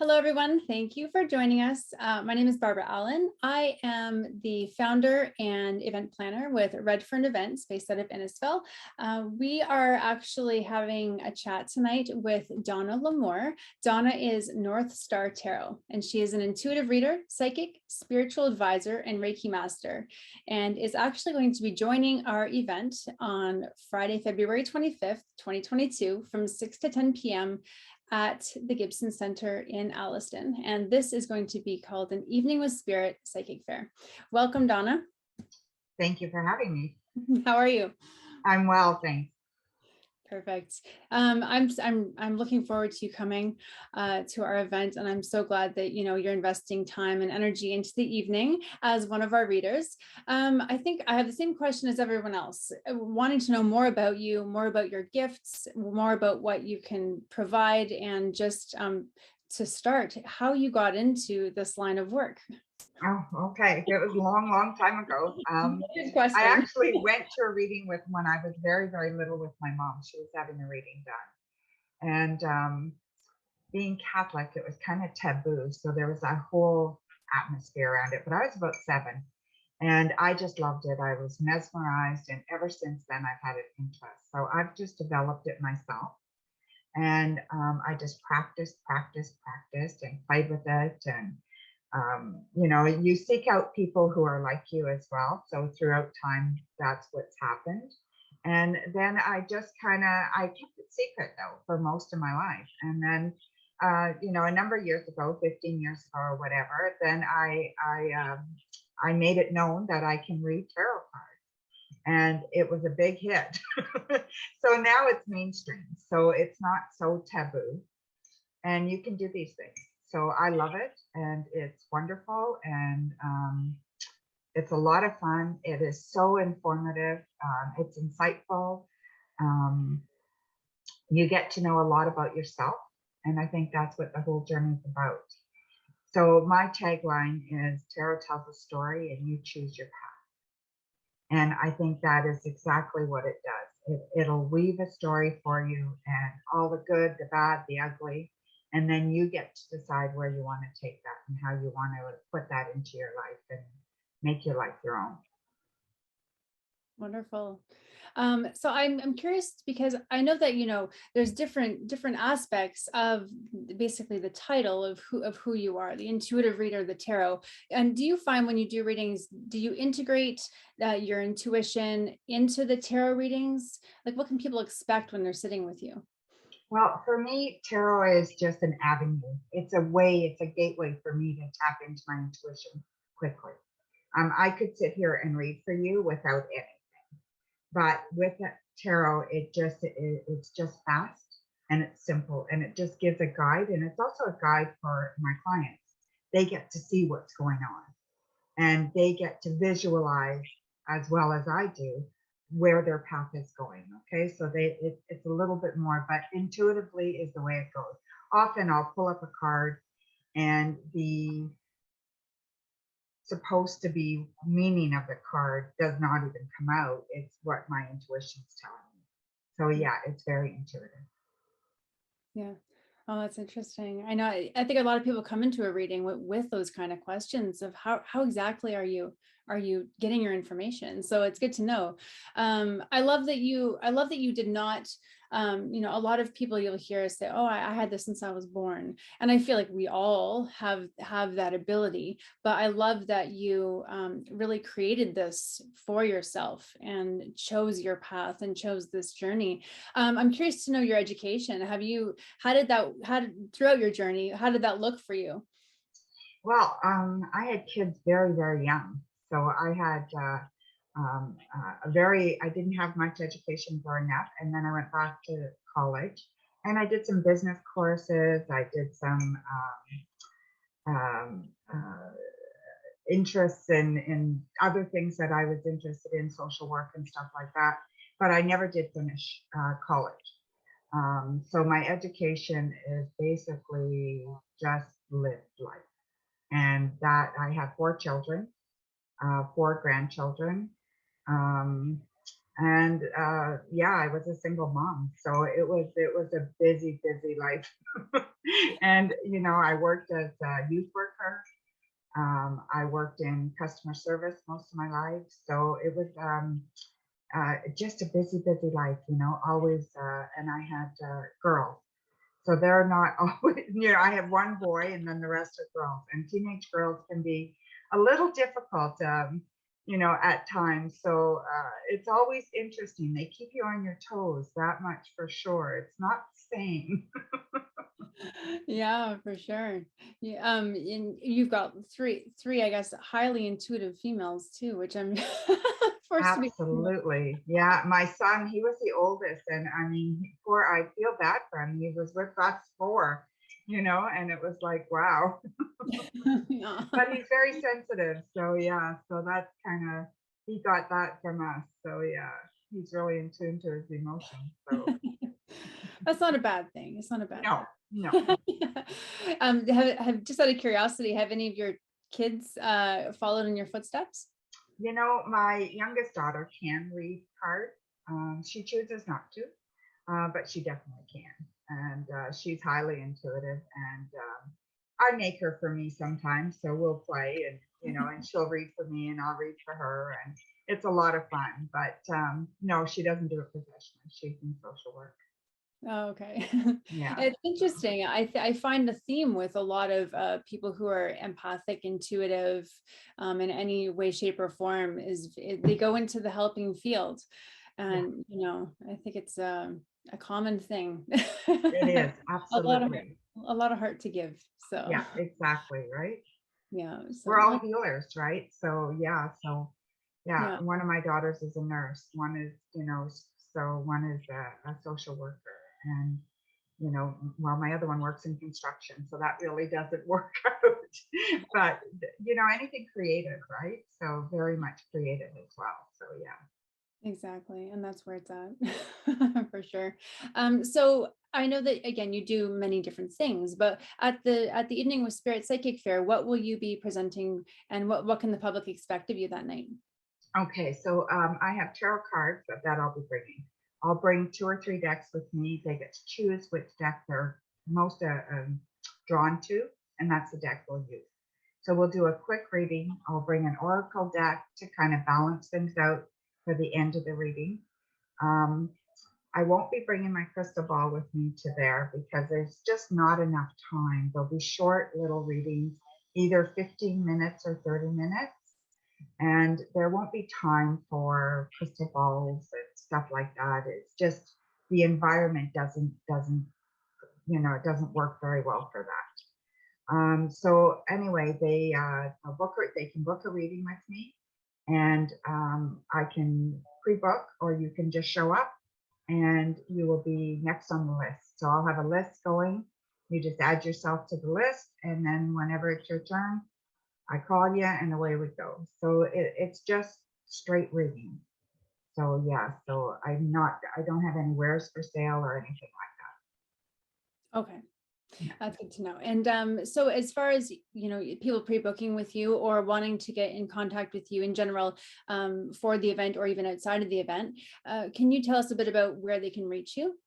Hello, everyone. Thank you for joining us. My name is Barbara Allen. I am the founder and event planner with Redfern Events based out of Innisfil. We are actually having a chat tonight with Donna Lamore. Donna is Northstar Tarot, and she is an intuitive reader, psychic, spiritual advisor, and Reiki master, and is actually going to be joining our event on Friday, February 25th, 2022 from 6 to 10 p.m. at the Gibson Center in Alliston. And this is going to be called an Evening with Spirit Psychic Fair. Welcome, Donna. Thank you for having me. How are you? I'm well, thanks. Perfect. I'm looking forward to you coming to our event, and I'm so glad that you're investing time and energy into the evening as one of our readers. I think I have the same question as everyone else, wanting to know more about you, more about your gifts, more about what you can provide, and just to start, how you got into this line of work. Oh, okay. It was a long time ago. I actually went to a reading when I was very, very little with my mom. She was having a reading done. And being Catholic, it was kind of taboo. So there was a whole atmosphere around it. But I was about 7 and I just loved it. I was mesmerized. And ever since then, I've had an interest. So I've just developed it myself. And I just practiced and played with it. And you seek out people who are like you as well. So throughout time, that's what's happened. And then I kept it secret though for most of my life. And then, a number of years ago, 15 years ago or whatever, then I made it known that I can read tarot cards. And it was a big hit. So now it's mainstream. So it's not so taboo. And you can do these things. So I love it, and it's wonderful, and it's a lot of fun. It is so informative. It's insightful. You get to know a lot about yourself, and I think that's what the whole journey is about. So my tagline is Tarot tells a story, and you choose your path. And I think that is exactly what it does. It'll weave a story for you, and all the good, the bad, the ugly. And then you get to decide where you want to take that and how you want to put that into your life and make your life your own. Wonderful. So I'm curious because I know that there's different aspects of basically the title of who you are, the intuitive reader, the tarot. And do you find when you do readings, do you integrate your intuition into the tarot readings? Like, what can people expect when they're sitting with you? Well, for me, tarot is just an avenue. It's a gateway for me to tap into my intuition quickly. I could sit here and read for you without anything, but with tarot, it's just fast and it's simple, and it just gives a guide, and it's also a guide for my clients. They get to see what's going on, and they get to visualize as well as I do where their path is going. Okay, so it's a little bit more, but intuitively is the way it goes. Often I'll pull up a card and the supposed to be meaning of the card does not even come out. It's what my intuition is telling me. So yeah, it's very intuitive. Yeah. Oh, that's interesting. I know. I think a lot of people come into a reading with those kind of questions of how exactly are you getting your information? So it's good to know. I love that you did not. A lot of people you'll hear say, "Oh, I had this since I was born," and I feel like we all have that ability. But I love that you really created this for yourself and chose your path and chose this journey. I'm curious to know your education. Throughout your journey, how did that look for you? Well, I had kids very, very young. So I had I didn't have much education growing up. And then I went back to college and I did some business courses. I did some interests in other things that I was interested in, social work and stuff like that. But I never did finish college. So my education is basically just lived life. And that I have 4 children, 4 grandchildren. And yeah, I was a single mom, so it was a busy life. And I worked as a youth worker. I worked in customer service most of my life, so it was just a busy life, always. And I had girls, so they're not always, I have one boy and then the rest are girls, and teenage girls can be a little difficult, at times. So it's always interesting. They keep you on your toes, that much for sure. It's not the same. Yeah, for sure. Yeah, and you've got three, I guess, highly intuitive females too, which I'm forced to be. Absolutely. Yeah. My son, he was the oldest. And I mean, poor, I feel bad for him. He was with us four, and it was like, wow. Yeah. But he's very sensitive. So, yeah. So that's kind of, he got that from us. So, yeah, he's really in tune to his emotions. So, That's not a bad thing. It's not a bad no, no. thing. Have just out of curiosity, have any of your kids followed in your footsteps? My youngest daughter can read cards. She chooses not to, but she definitely can. And she's highly intuitive. And I make her for me sometimes. So we'll play, and she'll read for me and I'll read for her. And it's a lot of fun. But no, she doesn't do it professionally. She's in social work. Oh, okay. Yeah. It's interesting. I find the theme with a lot of people who are empathic, intuitive, in any way, shape, or form is they go into the helping field, and I think it's a common thing. It is. a lot of Absolutely. a lot of heart to give. So Yeah, exactly. Right. yeah. We're So all healers, right? So yeah, yeah, yeah. one of my daughters is a nurse. One is, so one is a social worker, and well, my other one works in construction, so that really doesn't work out. But anything creative, right? So very much creative as well. So yeah. Exactly. And that's where it's at for sure. So I know that again, you do many different things, but at the Evening with Spirit Psychic Fair, what will you be presenting and what can the public expect of you that night? Okay, so I have tarot cards that I'll be bringing. I'll bring 2 or 3 decks with me. They get to choose which deck they're most drawn to, and that's the deck we'll use. So we'll do a quick reading. I'll bring an oracle deck to kind of balance things out for the end of the reading. I won't be bringing my crystal ball with me to there because there's just not enough time. There'll be short little readings, either 15 minutes or 30 minutes. And there won't be time for crystal balls and stuff like that. It's just the environment it doesn't work very well for that. So anyway, they can book a reading with me, and I can pre-book, or you can just show up and you will be next on the list. So I'll have a list going. You just add yourself to the list, and then whenever it's your turn, I call you and away we go. So it's just straight reading. So yeah, so I don't have any wares for sale or anything like Okay. that. Yeah. That's good to know. And so as far as, people pre-booking with you or wanting to get in contact with you in general for the event or even outside of the event, can you tell us a bit about where they can reach you?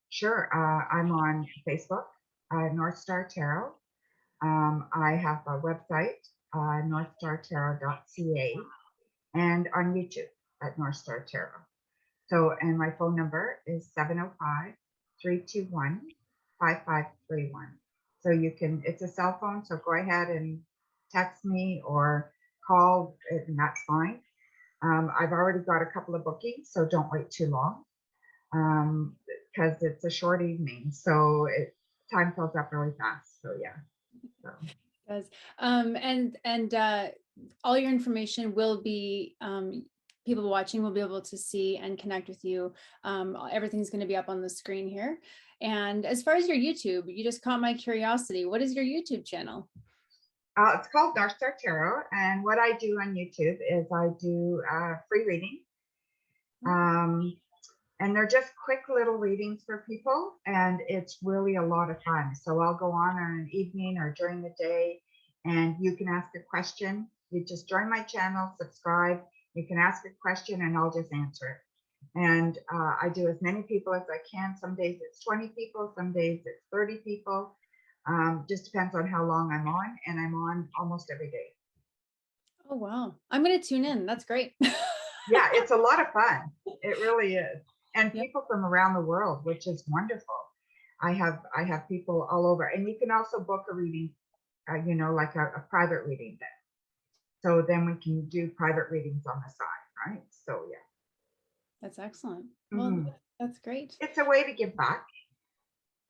Sure. I'm on Facebook, Northstar Tarot. I have a website, northstartarot.ca, and on YouTube at Northstar Tarot. So, and my phone number is 705-321-5531. So it's a cell phone, so go ahead and text me or call, and that's fine. I've already got a couple of bookings, so don't wait too long, because it's a short evening. So time fills up really fast. So yeah. So. Does and all your information will be people watching will be able to see and connect with you. Everything's going to be up on the screen here. And as far as your YouTube, you just caught my curiosity. What is your YouTube channel? It's called Northstar Tarot, and what I do on YouTube is I do free reading, and they're just quick little readings for people, and it's really a lot of fun. So I'll go on an evening or during the day, and you can ask a question. You just join my channel, subscribe. You can ask a question, and I'll just answer it. And I do as many people as I can. Some days it's 20 people, some days it's 30 people. Just depends on how long I'm on, and I'm on almost every day. Oh, wow. I'm going to tune in. That's great. Yeah, it's a lot of fun. It really is. And Yep. people from around the world, which is wonderful. I have people all over, and you can also book a reading, you know, like a private reading then. So then we can do private readings on the side, right? So yeah. That's excellent. Well, that's great. It's a way to give back.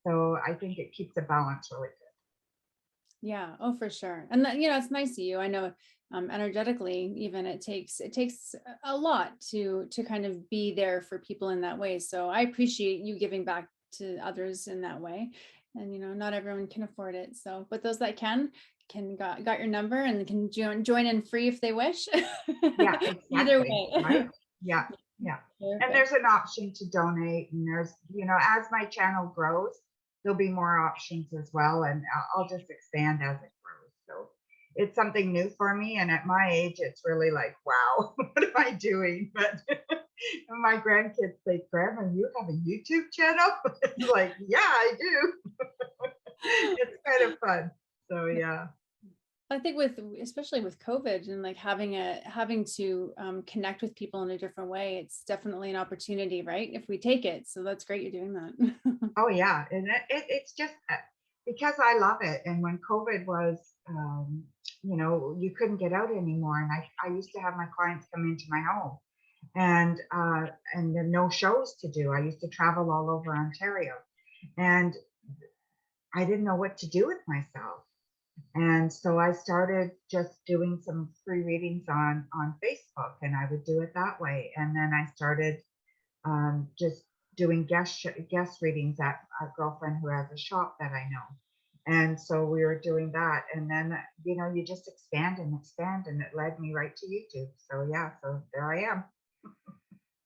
So I think it keeps the balance really good. Yeah. Oh, for sure. And that, it's nice of you. I know energetically, even it takes a lot to kind of be there for people in that way. So I appreciate you giving back to others in that way. And not everyone can afford it. So, but those that can got your number and can join in free if they wish. Yeah, Either exactly. way. Right? Yeah. Yeah. Perfect. And there's an option to donate, and there's, as my channel grows, there'll be more options as well, and I'll just expand as it grows. So it's something new for me, and at my age, it's really like, wow, what am I doing? But my grandkids say, Grandma, you have a YouTube channel? It's like, yeah, I do. It's kind of fun. So yeah. I think especially with COVID and like having to connect with people in a different way, it's definitely an opportunity, right? If we take it. So that's great you're doing that. Oh yeah, and it's just because I love it. And when COVID was, you couldn't get out anymore, and I used to have my clients come into my home, and there are no shows to do. I used to travel all over Ontario, and I didn't know what to do with myself. And so I started just doing some free readings on Facebook, and I would do it that way. And then I started just doing guest readings at a girlfriend who has a shop that I know. And so we were doing that, and then you just expand and expand, and it led me right to YouTube. So yeah, so there I am.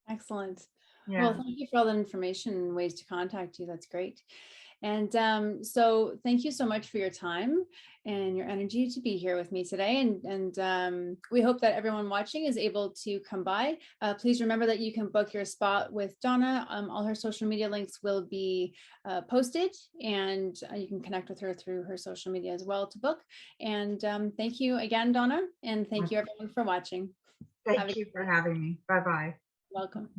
Excellent. Well, Yeah. thank you for all that information and ways to contact you. That's great. And so thank you so much for your time and your energy to be here with me today. And we hope that everyone watching is able to come by. Please remember that you can book your spot with Donna. All her social media links will be posted, and you can connect with her through her social media as well to book. And thank you again, Donna. And thank you everyone for watching. Thank you for having me. Bye-bye. Welcome.